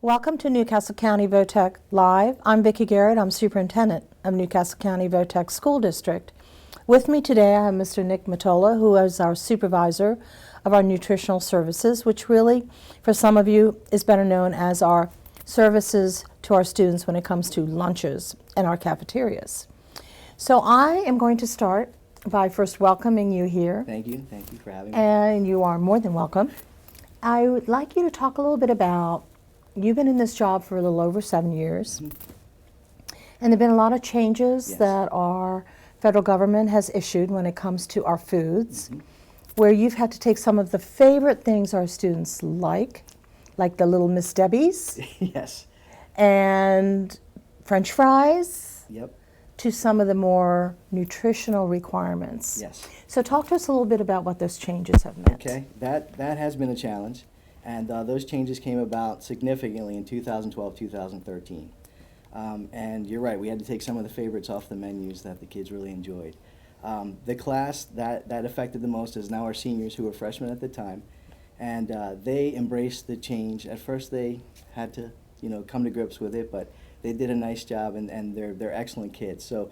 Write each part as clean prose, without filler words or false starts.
Welcome to Newcastle County VOTEC Live. I'm Vicki Garrett. I'm Superintendent of Newcastle County VOTEC School District. With me today I have Mr. Nick Mottola, who is our Supervisor of our Nutritional Services, which really, for some of you, is better known as our services to our students when it comes to lunches in our cafeterias. So I am going to start by first welcoming you here. Thank you for having me. And you are more than welcome. I would like you to talk a little bit about, you've been in this job for a little over 7 years, and there have been a lot of changes that our federal government has issued when it comes to our foods, where you've had to take some of the favorite things our students like the little Miss Debbie's, Yes. and French fries, Yep. to some of the more nutritional requirements. Yes. So talk to us a little bit about what those changes have meant. Okay, that has been a challenge, and those changes came about significantly in 2012, 2013. And you're right, we had to take some of the favorites off the menus that the kids really enjoyed. The class that affected the most is now our seniors, who were freshmen at the time, and they embraced the change. At first they had to, come to grips with it, but they did a nice job, and they're excellent kids. So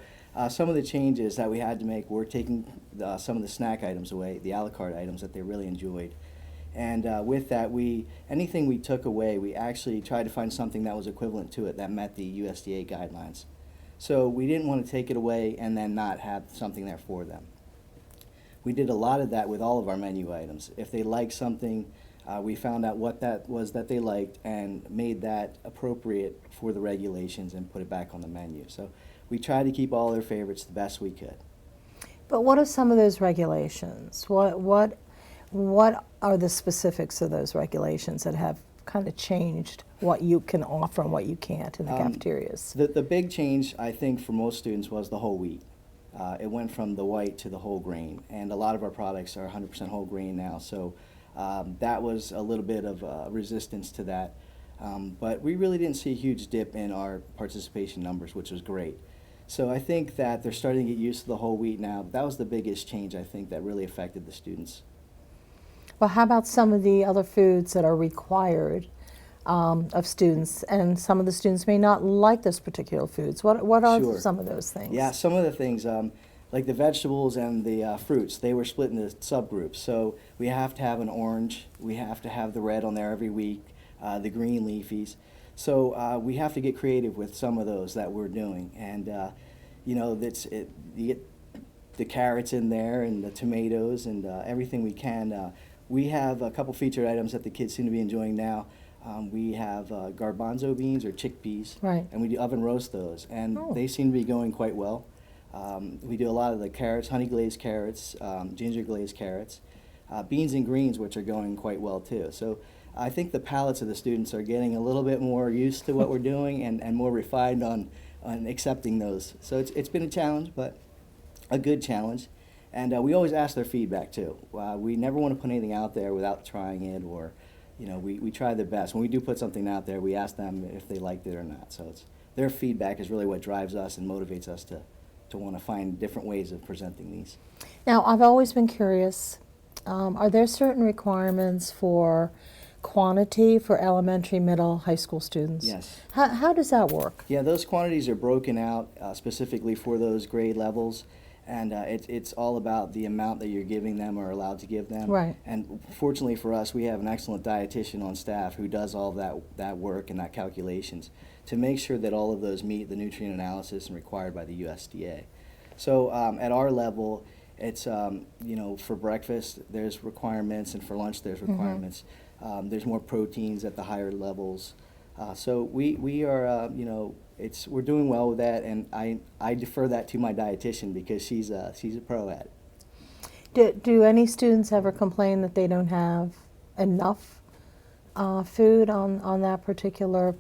some of the changes that we had to make were taking some of the snack items away, the a la carte items that they really enjoyed. And with that, anything we took away, we actually tried to find something that was equivalent to it that met the USDA guidelines. So we didn't want to take it away and then not have something there for them. We did a lot of that with all of our menu items. If they liked something, we found out what that was that they liked and made that appropriate for the regulations and put it back on the menu. So we tried to keep all their favorites the best we could. But what are some of those regulations? What are the specifics of those regulations that have kind of changed what you can offer and what you can't in the cafeterias? The big change, I think, for most students was the whole wheat. It went from the white to the whole grain, and a lot of our products are 100% whole grain now. So that was a little bit of resistance to that. But we really didn't see a huge dip in our participation numbers, which was great. So I think that they're starting to get used to the whole wheat now. That was the biggest change, I think, that really affected the students. Well, how about some of the other foods that are required of students, and some of the students may not like those particular foods? What are Sure. some of those things? Yeah, some of the things, like the vegetables and the fruits, they were split into subgroups. So we have to have an orange, we have to have the red on there every week, the green leafies. So we have to get creative with some of those that we're doing. And, you get the carrots in there and the tomatoes and everything we can. We have a couple featured items that the kids seem to be enjoying now. We have garbanzo beans or chickpeas, Right. and we do oven roast those, and they seem to be going quite well. We do a lot of the carrots, honey glazed carrots, ginger glazed carrots, beans and greens, which are going quite well too. So I think the palates of the students are getting a little bit more used to what we're doing and more refined on accepting those. So it's been a challenge, but a good challenge. And we always ask their feedback too. We never want to put anything out there without trying it, or we try the best. When we do put something out there, we ask them if they liked it or not. So their feedback is really what drives us and motivates us to want to find different ways of presenting these. Now, I've always been curious, are there certain requirements for quantity for elementary, middle, high school students? Yes. How does that work? Yeah, those quantities are broken out specifically for those grade levels. And it's all about the amount that you're giving them or allowed to give them. Right. And fortunately for us, we have an excellent dietitian on staff who does all that work and that calculations to make sure that all of those meet the nutrient analysis and required by the USDA. So at our level, it's, for breakfast, there's requirements, and for lunch, there's requirements. There's more proteins at the higher levels. So we are, we're doing well with that, and I defer that to my dietitian because she's a pro at it. Do any students ever complain that they don't have enough food on that particular,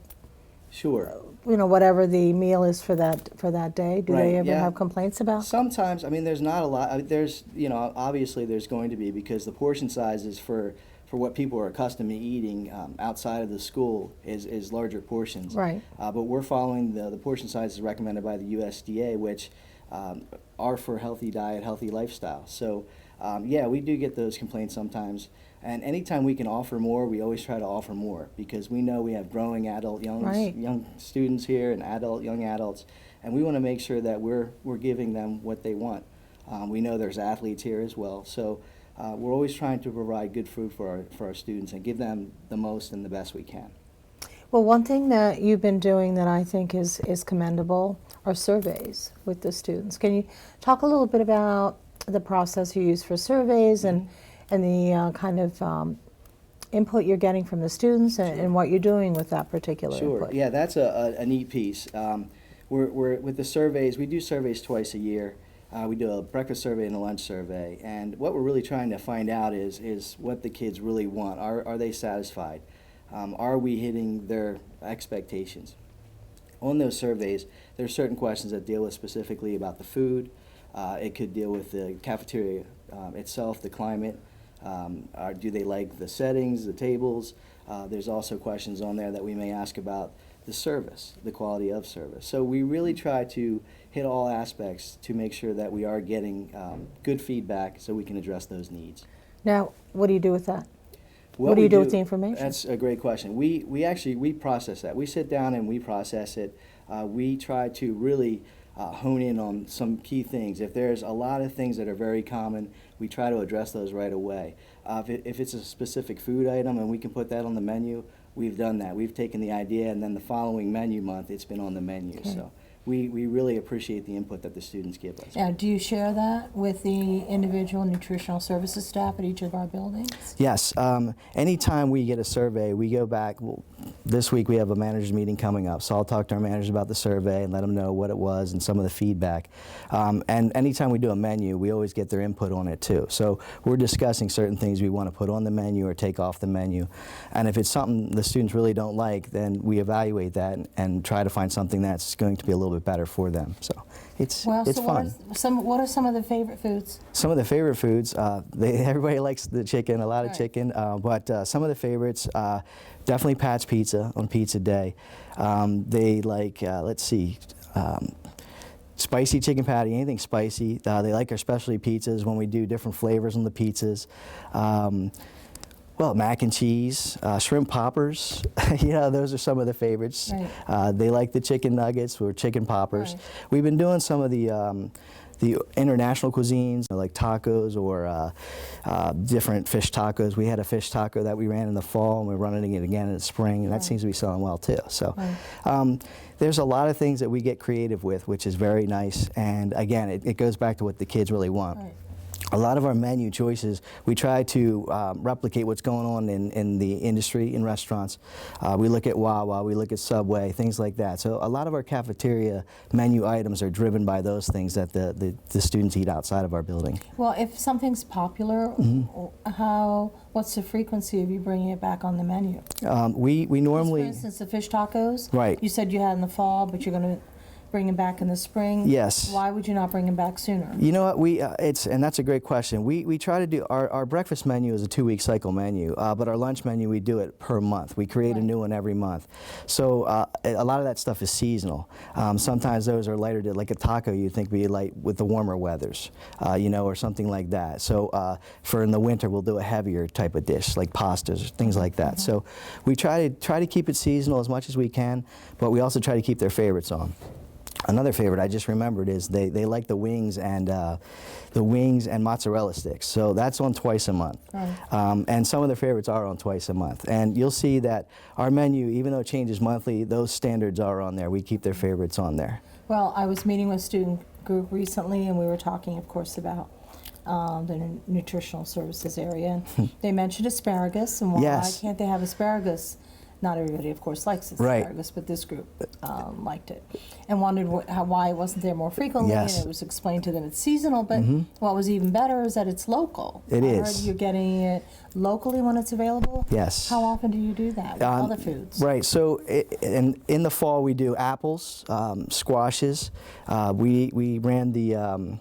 Sure. Whatever the meal is for that day? Do they Right, ever yeah. have complaints about? Sometimes, there's not a lot. There's, obviously there's going to be, because the portion sizes for what people are accustomed to eating outside of the school is larger portions. Right. But we're following the portion sizes recommended by the USDA, which are for healthy diet, healthy lifestyle. So yeah, we do get those complaints sometimes. And anytime we can offer more, we always try to offer more, because we know we have growing adult Right. young students here and young adults, and we want to make sure that we're giving them what they want. We know there's athletes here as well, so we're always trying to provide good food for our students and give them the most and the best we can. Well, one thing that you've been doing that I think is commendable are surveys with the students. Can you talk a little bit about the process you use for surveys and the kind of input you're getting from the students and what you're doing with that particular Sure. input? Yeah, that's a neat piece. We're with the surveys. We do surveys twice a year. We do a breakfast survey and a lunch survey, and what we're really trying to find out is what the kids really want. Are they satisfied? Are we hitting their expectations? On those surveys, there are certain questions that deal with specifically about the food. It could deal with the cafeteria itself, the climate. Do they like the settings, the tables? There's also questions on there that we may ask about the service, the quality of service. So we really try to hit all aspects to make sure that we are getting good feedback so we can address those needs. Now, what do you do with that? What do you do with the information? That's a great question. We actually process that. We sit down and we process it. We try to really hone in on some key things. If there's a lot of things that are very common, we try to address those right away. If it's a specific food item and we can put that on the menu, we've done that. We've taken the idea, and then the following menu month, it's been on the menu. Okay. So we really appreciate the input that the students give us. Now, do you share that with the individual nutritional services staff at each of our buildings? Yes. Anytime we get a survey, we go back. Well, this week we have a managers meeting coming up, so I'll talk to our managers about the survey and let them know what it was and some of the feedback. And anytime we do a menu, we always get their input on it too. So we're discussing certain things we want to put on the menu or take off the menu. And if it's something the students really don't like, then we evaluate that and try to find something that's going to be a little bit better for them. So it's fun. What are some of the favorite foods? Some of the favorite foods, everybody likes the chicken, a lot of chicken, but some of the favorites, definitely Pat's Pizza on pizza day. They like, let's see, spicy chicken patty, anything spicy. They like our specialty pizzas when we do different flavors on the pizzas. Well, mac and cheese, shrimp poppers, those are some of the favorites. Right. They like the chicken nuggets or chicken poppers. Right. We've been doing some of the international cuisines, like tacos or different fish tacos. We had a fish taco that we ran in the fall, and we're running it again in the spring, and that seems to be selling well too. So there's a lot of things that we get creative with, which is very nice. And again, it goes back to what the kids really want. Right. A lot of our menu choices, we try to replicate what's going on in the industry, in restaurants. We look at Wawa, we look at Subway, things like that. So a lot of our cafeteria menu items are driven by those things that the students eat outside of our building. Well, if something's popular, what's the frequency of you bringing it back on the menu? We normally... For instance, the fish tacos? Right. You said you had in the fall, but you're going to bring them back in the spring? Yes. Why would you not bring them back sooner? You know what, and that's a great question. We try to do, our breakfast menu is a 2-week cycle menu, but our lunch menu, we do it per month. We create a new one every month. So a lot of that stuff is seasonal. Sometimes those are lighter, like a taco you'd think would be light with the warmer weathers, or something like that. So for in the winter, we'll do a heavier type of dish, like pastas, things like that. So we try to keep it seasonal as much as we can, but we also try to keep their favorites on. Another favorite I just remembered is they like the wings and mozzarella sticks. So that's on twice a month. Right. And some of their favorites are on twice a month. And you'll see that our menu, even though it changes monthly, those standards are on there. We keep their favorites on there. Well, I was meeting with a student group recently, and we were talking, of course, about the nutritional services area. And they mentioned asparagus, and why can't they have asparagus? Not everybody, of course, likes asparagus, but this group liked it and wondered why it wasn't there more frequently. And it was explained to them it's seasonal, but what was even better is that it's local. It is. You're getting it locally when it's available? Yes. How often do you do that with other foods? Right. So in the fall, we do apples, squashes. We ran the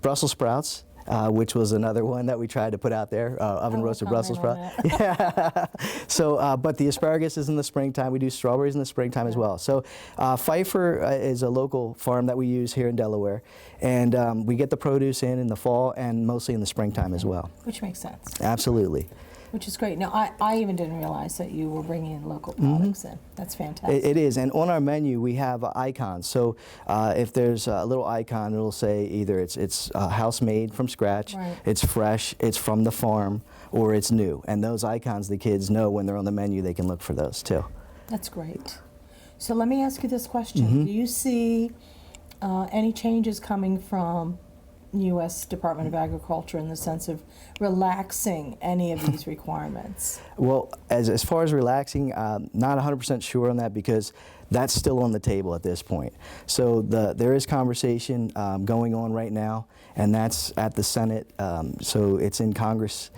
Brussels sprouts. which was another one that we tried to put out there, oven I won't roasted comment Brussels on sprout. Yeah. So, but the asparagus is in the springtime. We do strawberries in the springtime as well. So Pfeiffer is a local farm that we use here in Delaware, and we get the produce in the fall and mostly in the springtime as well. Which makes sense. Absolutely. Which is great. Now, I even didn't realize that you were bringing in local products in. That's fantastic. It is, and on our menu we have icons. So if there's a little icon, it'll say either it's house made from scratch, Right. it's fresh, it's from the farm, or it's new. And those icons, the kids know when they're on the menu, they can look for those too. That's great. So let me ask you this question. Do you see any changes coming from U.S. Department of Agriculture in the sense of relaxing any of these requirements? Well, as far as relaxing, not 100% sure on that because that's still on the table at this point. So there is conversation going on right now, and that's at the Senate, so it's in Congress.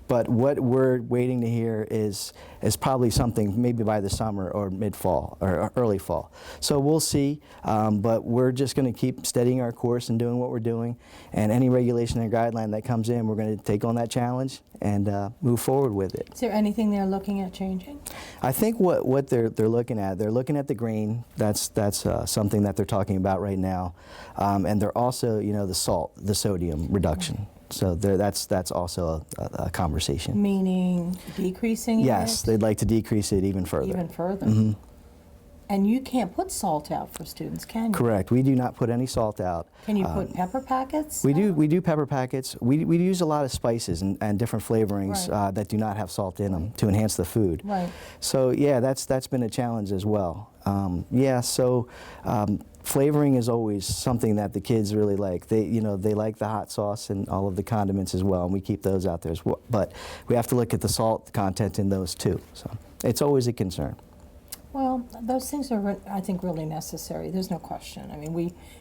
But what we're waiting to hear is probably something maybe by the summer or mid-fall or early fall. So we'll see, but we're just going to keep steadying our course and doing what we're doing. And any regulation and guideline that comes in, we're going to take on that challenge and move forward with it. Is there anything they're looking at changing? I think what they're looking at the grain. That's something that they're talking about right now, and they're also the salt, the sodium reduction. So that's also a conversation. Meaning decreasing it? Yes, they'd like to decrease it even further. Even further? And you can't put salt out for students, can you? Correct. We do not put any salt out. Can you put pepper packets? We do pepper packets. We use a lot of spices and different flavorings Right. that do not have salt in them to enhance the food. Right. So yeah, that's been a challenge as well. Flavoring is always something that the kids really like. They like the hot sauce and all of the condiments as well, and we keep those out there as well. But we have to look at the salt content in those too. So it's always a concern. Well, those things are, I think, really necessary. There's no question. I mean,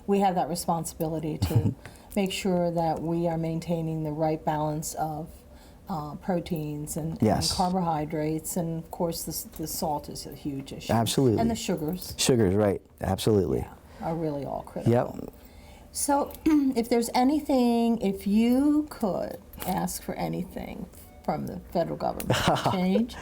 we have that responsibility to make sure that we are maintaining the right balance of proteins and carbohydrates, and of course the salt is a huge issue. Absolutely. And the sugars. Sugars, right? Absolutely. Yeah, are really all critical. Yep. So, if you could ask for anything from the federal government to change,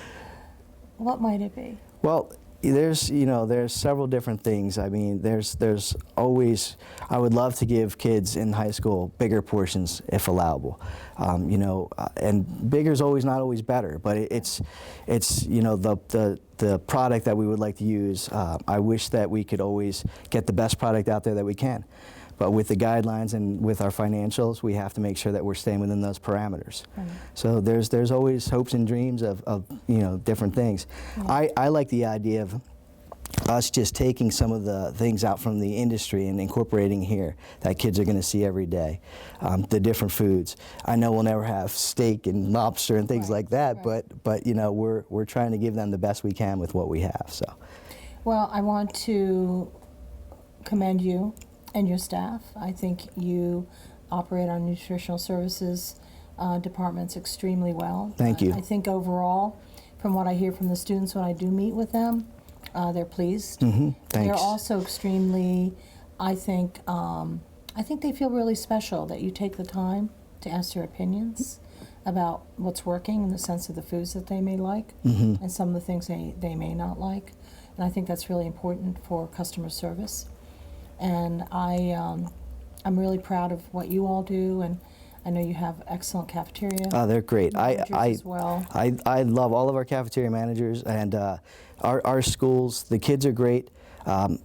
what might it be? Well, there's several different things. I mean, there's always, I would love to give kids in high school bigger portions if allowable. And bigger is always not always better, but it's the product that we would like to use. I wish that we could always get the best product out there that we can. But with the guidelines and with our financials, we have to make sure that we're staying within those parameters. Right. So there's always hopes and dreams of different things. Yeah. I like the idea of us just taking some of the things out from the industry and incorporating here that kids are going to see every day. The different foods. I know we'll never have steak and lobster and things like that, but we're trying to give them the best we can with what we have. So. Well, I want to commend you and your staff. I think you operate our nutritional services departments extremely well. Thank you. I think overall, from what I hear from the students when I do meet with them, they're pleased. Thanks. They're also extremely, I think they feel really special that you take the time to ask their opinions about what's working in the sense of the foods that they may like and some of the things they may not like. And I think that's really important for customer service. And I'm really proud of what you all do, and I know you have excellent cafeteria. Oh, they're great. As well. I love all of our cafeteria managers and our schools. The kids are great.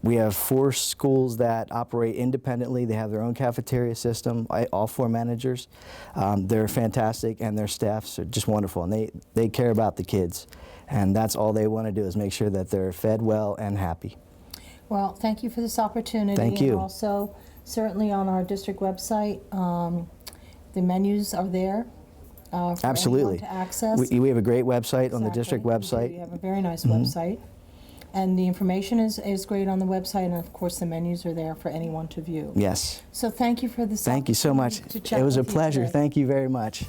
We have 4 schools that operate independently. They have their own cafeteria system. All 4 managers. They're fantastic, and their staffs are just wonderful. And they care about the kids, and that's all they want to do is make sure that they're fed well and happy. Well, thank you for this opportunity. Thank you. And also, certainly on our district website, the menus are there for Absolutely. anyone to access. We have a great website on the district website. We have a very nice website. And the information is great on the website, and of course the menus are there for anyone to view. Yes. So thank you for this Thank you so much. opportunity to chat It was a with you pleasure. today. Thank you very much.